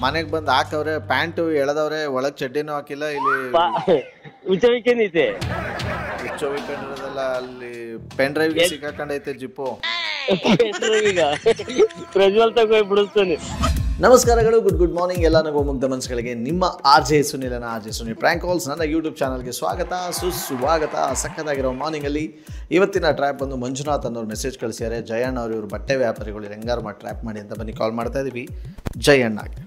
ಮನೆಗೆ ಬಂದು ಹಾಕವ್ರೆ, ಪ್ಯಾಂಟು ಎಳೆದವ್ರೆ, ಒಳಗೆ ಚಡ್ಡಿನೂ ಹಾಕಿಲ್ಲ. ಇಲ್ಲಿ ಉಚ್ಚವಿಕೇನೈತೆ ಹುಚ್ಚೋಗಿಕೊಂಡಿರೋದೆಲ್ಲ ಅಲ್ಲಿ ಪೆನ್ ಡ್ರೈವ್ಗೆ ಸಿಕ್ಕಾಕೊಂಡೈತೆ ಜಿಪ್ಪು. ಈಗ ಪ್ರಜ್ವಲ್ ತಗೋಯ್ ಬಿಡಿಸ್ತಾನೆ. ನಮಸ್ಕಾರಗಳು, ಗುಡ್ ಮಾರ್ನಿಂಗ್ ಎಲ್ಲ ನಗೋ ಮುಗ್ಧ ಮನಸ್ಸುಗಳಿಗೆ. ನಿಮ್ಮ RJ ಸುನಿಲನ RJ Suni prank calls ನನ್ನ ಯೂಟ್ಯೂಬ್ ಚಾನಲ್ಗೆ ಸ್ವಾಗತ, ಸುಸ್ವಾಗತ. ಸಖತ್ತಾಗಿರೋ ಮಾರ್ನಿಂಗಲ್ಲಿ ಇವತ್ತಿನ ಟ್ರ್ಯಾಪ್ ಬಂದು ಮಂಜುನಾಥ್ ಅನ್ನೋರು ಮೆಸೇಜ್ ಕಳಿಸಿದ್ದಾರೆ. ಜಯಣ್ಣ ಅವರು ಇವರು ಬಟ್ಟೆ ವ್ಯಾಪಾರಿಗಳು ಹೆಂಗಾರು ಮಾಡಿ ಟ್ರ್ಯಾಪ್ ಮಾಡಿ ಅಂತ ಬನ್ನಿ ಕಾಲ್ ಮಾಡ್ತಾ ಇದ್ದೀವಿ ಜಯಣ್ಣಗೆ.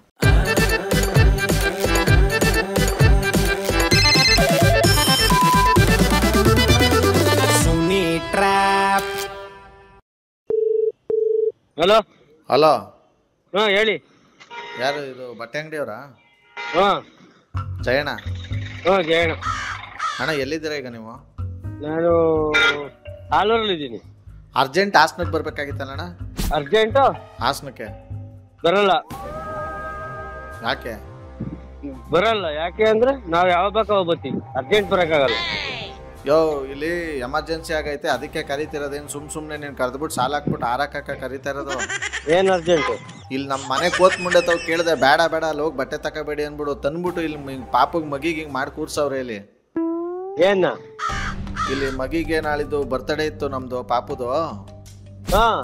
ಹಲೋ ಹಲೋ, ಹಾಂ ಹೇಳಿ. ಯಾರು ಇದು ಬಟ್ಟೆ ಅಂಗಡಿಯವರಾ? ಹಾಂ ಜಯಣ್ಣ. ಹಾಂ ಜಯಣ್ಣ. ಅಣ್ಣ ಎಲ್ಲಿದ್ದೀರಾ ಈಗ ನೀವು? ನಾನು ಆಲೂರಲ್ಲಿದ್ದೀನಿ. ಅರ್ಜೆಂಟ್ ಹಾಸನಕ್ಕೆ ಬರ್ಬೇಕಾಗಿತ್ತಲ್ಲಣ್ಣ? ಅರ್ಜೆಂಟು ಹಾಸನಕ್ಕೆ ಬರಲ್ಲ. ಯಾಕೆ ಬರಲ್ಲ ಯಾಕೆ ಅಂದ್ರೆ ನಾವು ಯಾವಾಗ ಬೇಕಾಗ ಬರ್ತೀವಿ, ಅರ್ಜೆಂಟ್ ಬರೋಕ್ಕಾಗಲ್ಲ. ಯೋ, ಇಲ್ಲಿ ಎಮರ್ಜೆನ್ಸಿ ಆಗೈತೆ ಅದಕ್ಕೆ ಕರಿತಿರೋದೇನು? ಸುಮ್ಮನೆ ನೀನು ಕರೆದ್ಬಿಟ್ಟು ಸಾಲ ಹಾಕ್ಬಿಟ್ಟು ಆರಕ್ಕ ಕರಿತಾ ಇರೋದು? ಏನು ಅರ್ಜೆಂಟು? ಇಲ್ಲಿ ನಮ್ಮ ಮನೆ ಕೋತ್ ಮುಂಡೆ ತಾವು ಕೇಳಿದೆ, ಬೇಡ ಅಲ್ಲಿ ಹೋಗಿ ಬಟ್ಟೆ ತಗೋಬೇಡಿ ಅಂದ್ಬಿಡು. ತಂದ್ಬಿಟ್ಟು ಇಲ್ಲಿ ಪಾಪಗೆ ಮಗಿಗೆ ಹಿಂಗೆ ಮಾಡಿ ಕೂರ್ಸವ್ರೆ. ಇಲ್ಲಿ ಏನ ಇಲ್ಲಿ ಮಗಿಗೆ ನಾಳಿದ್ದು ಬರ್ತಡೇ ಇತ್ತು ನಮ್ದು ಪಾಪುದು. ಹಾಂ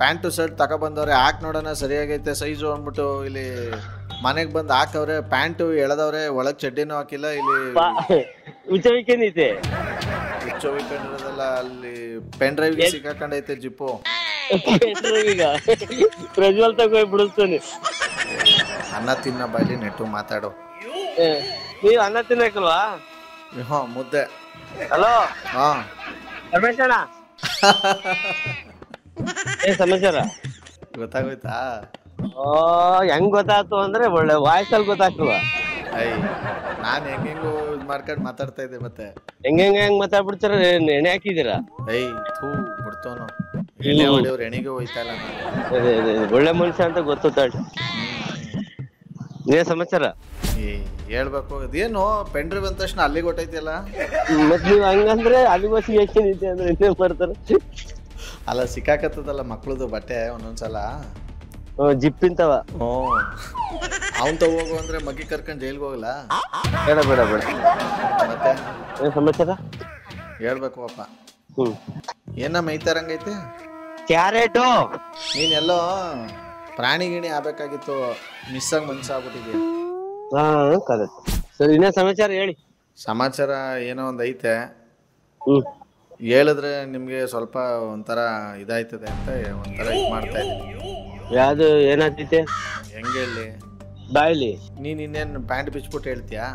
ಪ್ಯಾಂಟು ಶರ್ಟ್ ತಗೊಬಂದವ್ರೆ, ಹಾಕಿ ನೋಡೋಣ ಸರಿಯಾಗೈತೆ ಸೈಜು ಅಂದ್ಬಿಟ್ಟು ಇಲ್ಲಿ ಮನೆಗೆ ಬಂದು ಹಾಕವ್ರೆ, ಪ್ಯಾಂಟು ಎಳೆದವ್ರೆ, ಒಳಗೆ ಚಡ್ಡಿನೂ ಹಾಕಿಲ್ಲ. ಇಲ್ಲಿ ಉಚ್ಚವಿಕೇನೈತೆ ಹುಚ್ಚೋಗಿಕೊಂಡಿರೋದೆಲ್ಲ ಅಲ್ಲಿ ಪೆನ್ ಡ್ರೈವ್ಗೆ ಸಿಕ್ಕಾಕೊಂಡೈತೆ ಜಿಪ್ಪು. ಈಗ ಪ್ರಜ್ವಲ್ ತಗೋಯ್ ಬಿಡಿಸ್ತಾನೆ. ಅನ್ನ ತಿನ್ನ ಬಾಯ್ಲಿ ನೆಟ್ಟು ಮಾತಾಡು. ನೀವು ಅನ್ನ ತಿನ್ನಕಲ್ವಾ? ಹಾಂ, ಮುದ್ದೆ. ಹಲೋ ಹಾಂ ರಮೇಶ್ ಅಣ್ಣ, ಏನ್ ಸಮಾಚಾರ? ಗೊತ್ತಾಗೋಯ್ತಾ? ಹೆಂಗ್ ಗೊತ್ತಾಯ್ತು ಅಂದ್ರೆ ಒಳ್ಳೆ ವಾಯ್ಸಲ್ಲಿ ಗೊತ್ತಾಗ್ತದ. ನಾನು ಹೆಂಗೆಂಗೋ ಇದು ಮಾಡ್ಕೊಂಡು ಮಾತಾಡ್ತಾ ಇದ್ದೆ. ಮತ್ತೆ ಹೆಂಗ್ ಮಾತಾಡ್ಬಿಡ್ತಾರ? ಎಣ್ಣೆ ಹಾಕಿದೀರಾ? ಥೂ ಬಿಡ್ತೋನು, ಎಣ್ಣೆ ಹೊಡೆಯವ್ರು ಎಣಿಗೆ ಹೋಯ್ತಾ ಇಲ್ಲ. ಅದೇ ಒಳ್ಳೆ ಮನುಷ್ಯ ಅಂತ ಗೊತ್ತು. ಏನ್ ಸಮಾಚಾರ? ಹೇಳ್ಬೇಕು. ಅದೇನು ಪೆನ್ ಡ್ರೈವ್ ಅಂದ ತಕ್ಷಣ ಅಲ್ಲಿಗೆ ಹೊಟ್ಟೈತಿಲ್ಲ? ಮತ್ ನೀವ್ ಹಂಗಂದ್ರೆ ಅಲ್ಲಿ ಬಸ್ ಏನಿದೆ ಅಂದ್ರೆ ಇನ್ನೇ ಬರ್ತಾರ. ಅಲ್ಲ, ಸಿಕ್ಕಾಕತ್ತದಲ್ಲ ಮಕ್ಳದು ಬಟ್ಟೆ ಒಂದೊಂದ್ಸಲ ಜಿಪ್ಪಿಂತವ. ಅವನ್ ಹೋಗು ಅಂದ್ರೆ ಮಗಿ ಕರ್ಕೊಂಡ್ ಜೈಲ್ಗೆ ಹೋಗಲ್ಲ? ಬೇಡ ಬೇಡ ಬೇಡ. ಮತ್ತೆ ಏನ್ ಸಮಾಚಾರ? ಹೇಳ್ಬೇಕು ಅಪ್ಪ. ಏನ ಮೈತಾರಂಗೈತೆ? ಕ್ಯಾರೆಟು. ನೀನೆಲ್ಲೋ ಪ್ರಾಣಿ ಗಿಣಿ ಆಗ್ಬೇಕಾಗಿತ್ತು, ಮಿಸ್ ಆಗಿ ಮನ್ಸಾಗ್ಬಿಟ್ಟಿದ್ಯಾ. ಹಾ ಕರೆಕ್ಟ್. ಸರಿ, ಇನ್ನೇ ಸಮಾಚಾರ ಹೇಳಿ. ಸಮಾಚಾರ ಏನೋ ಒಂದ್ ಐತೆ, ಹೇಳಿದ್ರೆ ನಿಮ್ಗೆ ಸ್ವಲ್ಪ ಒಂಥರ ಇದಾಯ್ತದೆ ಅಂತ ಒಂಥರ ಇದು ಮಾಡ್ತಾ ಇದ್ದೀನಿ. ಯಾವ್ದು ಏನಾಗ್ತೈತೆ? ಹೆಂಗೆ ಹೇಳಿ? ಬಾಯ್ಲಿ. ನೀನ್ ಇನ್ನೇನು ಪ್ಯಾಂಟ್ ಬಿಚ್ಬಿಟ್ಟು ಹೇಳ್ತೀಯಾ?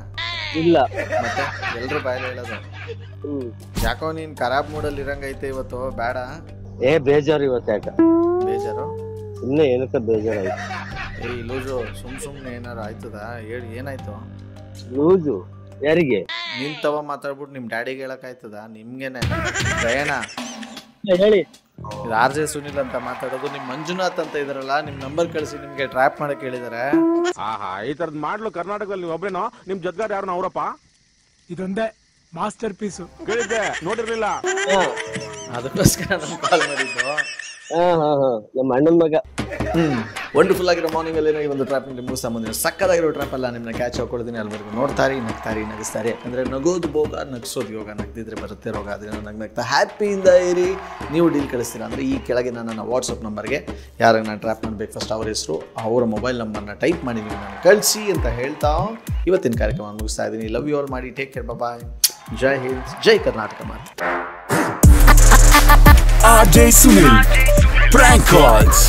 ಇಲ್ಲ ಮತ್ತೆ ಎಲ್ರು ಬಾಯ್ಲಿ ಹೇಳೋದು. ಯಾಕೋ ನೀನ್ ಖರಾಬ್ ಮೂಡಲ್ಲಿ ಇರಂಗೈತೆ ಇವತ್ತು. ಬೇಡ. ಬೇಜಾರು ಇವತ್ತು. ಯಾಕ ಬೇಜಾರು? ಸುಮ್ನೆ ಏನಕ್ಕ ಬೇಜಾರಾಯ್ತು? ಲೂಜು ಸುಮ್ನೆ ಏನಾರು ಆಯ್ತದ? ಹೇಳಿ, ಏನಾಯ್ತು? ಲೂಜು ಯಾರಿಗೆ? ನಿನ್ ತವ ಮಾತಾಡ್ಬಿಟ್ಟು ನಿಮ್ ಡ್ಯಾಡಿಗೆ ಹೇಳಕ್ ಆಯ್ತದ? ನಿಮ್ಗೇನೆ ಜಯಣ್ಣ ಹೇಳಿ. ಇದು RJ ಸುನಿಲ್ ಅಂತ ಮಾತಾಡೋದು. ನಿಮ್ ಮಂಜುನಾಥ್ ಅಂತ ಇದಾರಲ್ಲ, ನಿಮ್ ನಂಬರ್ ಕಳಿಸಿ ನಿಮ್ಗೆ ಟ್ರ್ಯಾಪ್ ಮಾಡಕ್ ಹೇಳಿದಾರೆ. ಈ ತರದ್ ಮಾಡ್ಲು ಕರ್ನಾಟಕದಲ್ಲಿ ನೀವು ಒಬ್ರೇನೋ? ನಿಮ್ ಜೊತೆಗಾರ ಯಾರು ಅವರಪ್ಪ? ಇದೊಂದೇ ಮಾಸ್ಟರ್ ಪೀಸು. ಕೇಳಿದ್ದೆ, ನೋಡಿರ್ಲಿಲ್ಲ. ಅದಕ್ಕೋಸ್ಕರ ನಾನು ಕಾಲ್ ಮಾಡಿದ್ದು. ನಮ್ಮ ಅಣ್ಣನ ಮಗ. ವಂಡರ್ಫುಲ್ ಆಗಿರೋ ಮಾರ್ನಿಂಗ್ ಅಲ್ಲಿ ಈ ಒಂದು ಟ್ರ್ಯಾಪ್ ನಿಮ್ಗೆ ಸಂಬಂಧಿಸಿದ ಸಕ್ಕದಾಗಿರೋ ಟ್ರ್ಯಾಪ್ ಅಲ್ಲ ನಿಮ್ಮನ್ನ ಕ್ಯಾಚ್ ಹಾಕೊಳ್ತೀನಿ. ಅಲ್ಲಿವರೆಗೂ ನೋಡ್ತಾರಿ, ನಗ್ತಾರಿ, ನಗಿಸ್ತಾರೆ. ಯಾಕಂದ್ರೆ ನಗೋದು ಭೋಗ, ನಗಿಸೋದು ಯೋಗ. ನಗ್ದಿದ್ರೆ ಬರುತ್ತೆ ರೋಗ. ಅದರಿಂದ ನಗ್ತಾ ಹ್ಯಾಪಿಯಿಂದ ಇರಿ. ನೀವು ಡೀಲ್ ಕಳಿಸ್ತೀರಾ ಅಂದರೆ ಈ ಕೆಳಗೆ ನನ್ನ ವಾಟ್ಸಪ್ ನಂಬರ್ಗೆ ಯಾರಾಗ ನಾನು ಟ್ರ್ಯಾಪ್ ಮಾಡಬೇಕು ಫಸ್ಟ್ ಅವ್ರ ಹೆಸರು, ಅವರ ಮೊಬೈಲ್ ನಂಬರ್ನ ಟೈಪ್ ಮಾಡಿ ನೀವು ನಾನು ಕಳಿಸಿ ಅಂತ ಹೇಳ್ತಾ ಇವತ್ತಿನ ಕಾರ್ಯಕ್ರಮ ಮುಗಿಸ್ತಾ ಇದ್ದೀನಿ. ಲವ್ ಯು ಆಲ್ ಮಾಡಿ. ಟೇಕ್ ಕೇರ್, ಬಾಯ್. ಜೈ ಹಿಂದ್, ಜೈ ಕರ್ನಾಟಕ ಮಾಡಿ. RJ Sunil Prank Calls.